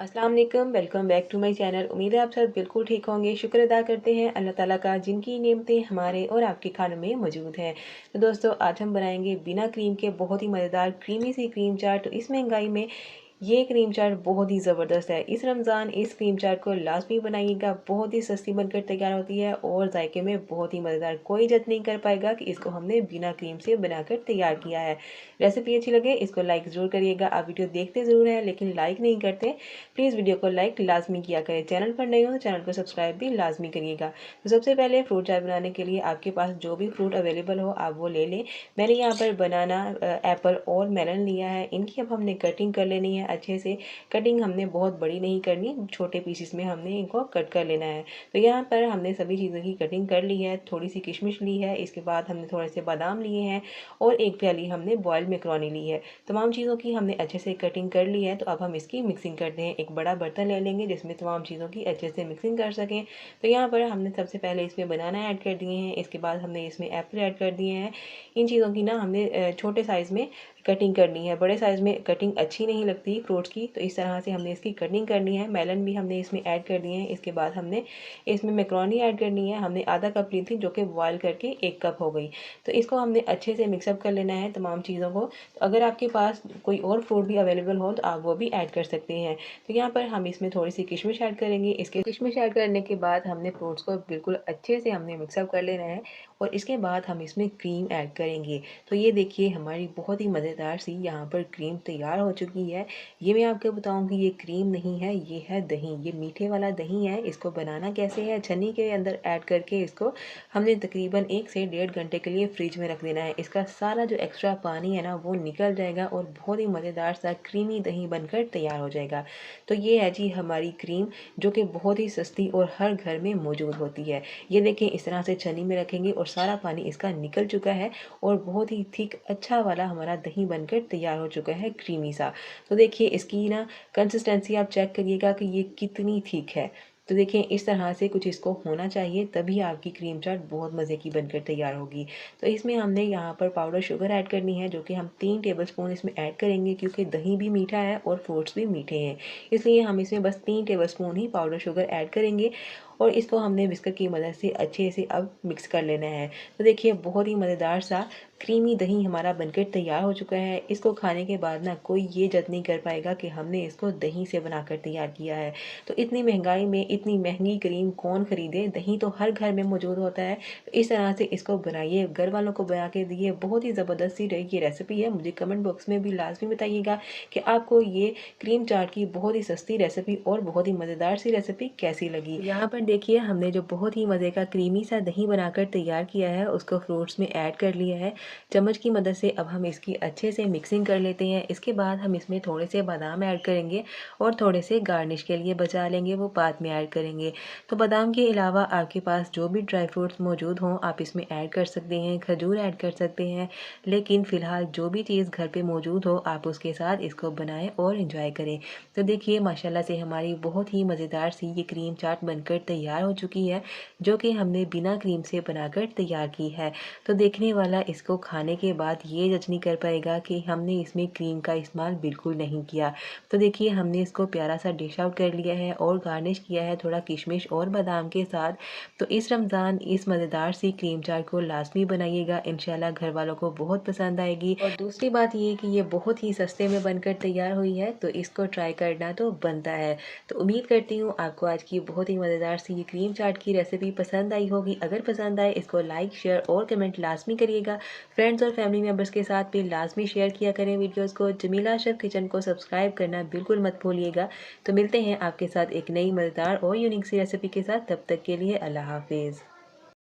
अस्सलाम वालेकुम, welcome back to my channel. उम्मीद है आप सब बिल्कुल ठीक होंगे। शुक्र अदा करते हैं अल्लाह ताला का जिनकी नेमतें हमारे और आपके खानों में मौजूद हैं। तो दोस्तों आज हम बनाएंगे बिना क्रीम के बहुत ही मज़ेदार क्रीमी सी क्रीम चाट। तो इस महंगाई में ये क्रीम चाट बहुत ही ज़बरदस्त है। इस रमज़ान इस क्रीम चाट को लाजमी बनाइएगा। बहुत ही सस्ती बनकर तैयार होती है और जायके में बहुत ही मज़ेदार। कोई जज नहीं कर पाएगा कि इसको हमने बिना क्रीम से बनाकर तैयार किया है। रेसिपी अच्छी लगे इसको लाइक ज़रूर करिएगा। आप वीडियो देखते ज़रूर हैं लेकिन लाइक नहीं करते, प्लीज़ वीडियो को लाइक लाजमी किया करें। चैनल पर नए हो तो चैनल को सब्सक्राइब भी लाजमी करिएगा। तो सबसे पहले फ्रूट चाट बनाने के लिए आपके पास जो भी फ्रूट अवेलेबल हो आप वो ले लें। मैंने यहाँ पर बनाना, एप्पल और मेलन लिया है। इनकी अब हमने कटिंग कर लेनी है अच्छे से। कटिंग हमने बहुत बड़ी नहीं करनी, छोटे पीसेस में हमने इनको कट कर लेना है। तो यहाँ पर हमने सभी चीज़ों की कटिंग कर ली है। थोड़ी सी किशमिश ली है, इसके बाद हमने थोड़े से बादाम लिए हैं और एक प्याली हमने बॉयल मैकरोनी ली है। तमाम चीज़ों की हमने अच्छे से कटिंग कर ली है। तो अब हम इसकी मिक्सिंग करते हैं। एक बड़ा बर्तन ले लेंगे जिसमें तमाम चीज़ों की अच्छे से मिक्सिंग कर सकें। तो यहाँ पर हमने सबसे पहले इसमें बनाना ऐड कर दिए हैं, इसके बाद हमने इसमें एप्पल ऐड कर दिए हैं। इन चीज़ों की ना हमने छोटे साइज़ में कटिंग करनी है, बड़े साइज़ में कटिंग अच्छी नहीं लगती फ्रूट्स की। तो इस तरह से हमने इसकी कटिंग करनी है। मेलन भी हमने इसमें ऐड कर दिए हैं। इसके बाद हमने इसमें मैकरोनी ऐड करनी है। हमने आधा कप ली थी जो कि बॉयल करके 1 कप हो गई। तो इसको हमने अच्छे से मिक्सअप कर लेना है तमाम चीज़ों को। तो अगर आपके पास कोई और फ्रूट भी अवेलेबल हो तो आप वो भी ऐड कर सकते हैं। तो यहाँ पर हम इसमें थोड़ी सी किशमिश ऐड करेंगे। इसके किशमिश ऐड करने के बाद हमने फ्रूट्स को बिल्कुल अच्छे से हमने मिक्सअप कर लेना है और इसके बाद हम इसमें क्रीम ऐड करेंगे। तो ये देखिए हमारी बहुत ही मज़ेदार सी यहाँ पर क्रीम तैयार हो चुकी है। ये मैं आपको बताऊँगी ये क्रीम नहीं है, ये है दही। ये मीठे वाला दही है। इसको बनाना कैसे है, छन्नी के अंदर ऐड करके इसको हमने तकरीबन 1 से 1.5 घंटे के लिए फ्रिज में रख देना है। इसका सारा जो एक्स्ट्रा पानी है ना वो निकल जाएगा और बहुत ही मज़ेदार सा क्रीमी दही बनकर तैयार हो जाएगा। तो ये है जी हमारी क्रीम जो कि बहुत ही सस्ती और हर घर में मौजूद होती है। ये देखें इस तरह से छन्नी में रखेंगे और सारा पानी इसका निकल चुका है और बहुत ही थिक अच्छा वाला हमारा दही बनकर तैयार हो चुका है क्रीमी सा। तो देखिए इसकी ना कंसिस्टेंसी आप चेक करिएगा कि ये कितनी थिक है। तो देखें इस तरह से कुछ इसको होना चाहिए, तभी आपकी क्रीम चाट बहुत मज़े की बनकर तैयार होगी। तो इसमें हमने यहाँ पर पाउडर शुगर ऐड करनी है जो कि हम 3 टेबलस्पून इसमें ऐड करेंगे क्योंकि दही भी मीठा है और फ्रूट्स भी मीठे हैं। इसलिए हम इसमें बस 3 टेबलस्पून ही पाउडर शुगर ऐड करेंगे और इसको हमने विस्कर की मदद से अच्छे से अब मिक्स कर लेना है। तो देखिए बहुत ही मज़ेदार सा क्रीमी दही हमारा बनकर तैयार हो चुका है। इसको खाने के बाद ना कोई ये जज नहीं कर पाएगा कि हमने इसको दही से बनाकर तैयार किया है। तो इतनी महंगाई में इतनी महंगी क्रीम कौन खरीदे, दही तो हर घर में मौजूद होता है। तो इस तरह से इसको बनाइए, घर वालों को बना के दिए। बहुत ही ज़बरदस्त सी रही ये रेसिपी है। मुझे कमेंट बॉक्स में भी लाजमी बताइएगा कि आपको ये क्रीम चाट की बहुत ही सस्ती रेसिपी और बहुत ही मज़ेदार सी रेसिपी कैसी लगी। तो यहाँ पर देखिए हमने जो बहुत ही मज़े का क्रीमी सा दही बनाकर तैयार किया है उसको फ्रूट्स में ऐड कर लिया है। चम्मच की मदद से अब हम इसकी अच्छे से मिक्सिंग कर लेते हैं। इसके बाद हम इसमें थोड़े से बादाम ऐड करेंगे और थोड़े से गार्निश के लिए बचा लेंगे, वो बाद में ऐड करेंगे। तो बादाम के अलावा आपके पास जो भी ड्राई फ्रूट्स मौजूद हों आप इसमें ऐड कर सकते हैं, खजूर ऐड कर सकते हैं। लेकिन फ़िलहाल जो भी चीज़ घर पे मौजूद हो आप उसके साथ इसको बनाएं और इंजॉय करें। तो देखिए माशाल्लाह से हमारी बहुत ही मज़ेदार सी ये क्रीम चाट बनकर तैयार हो चुकी है जो कि हमने बिना क्रीम से बनाकर तैयार की है। तो देखने वाला इसको खाने के बाद ये जज नहीं कर पाएगा कि हमने इसमें क्रीम का इस्तेमाल बिल्कुल नहीं किया। तो देखिए हमने इसको प्यारा सा डिश आउट कर लिया है और गार्निश किया है थोड़ा किशमिश और बादाम के साथ। तो इस रमज़ान इस मज़ेदार सी क्रीम चाट को लाजमी बनाइएगा, इंशाल्लाह घर वालों को बहुत पसंद आएगी। और दूसरी बात ये कि ये बहुत ही सस्ते में बनकर तैयार हुई है तो इसको ट्राई करना तो बनता है। तो उम्मीद करती हूँ आपको आज की बहुत ही मज़ेदार सी ये क्रीम चाट की रेसिपी पसंद आई होगी। अगर पसंद आए इसको लाइक शेयर और कमेंट लाजमी करिएगा। फ्रेंड्स और फैमिली मेम्बर्स के साथ भी लाजमी शेयर किया करें वीडियोस को। जमीला शेफ किचन को सब्सक्राइब करना बिल्कुल मत भूलिएगा। तो मिलते हैं आपके साथ एक नई मज़ेदार और यूनिक सी रेसिपी के साथ, तब तक के लिए अल्लाह हाफिज़।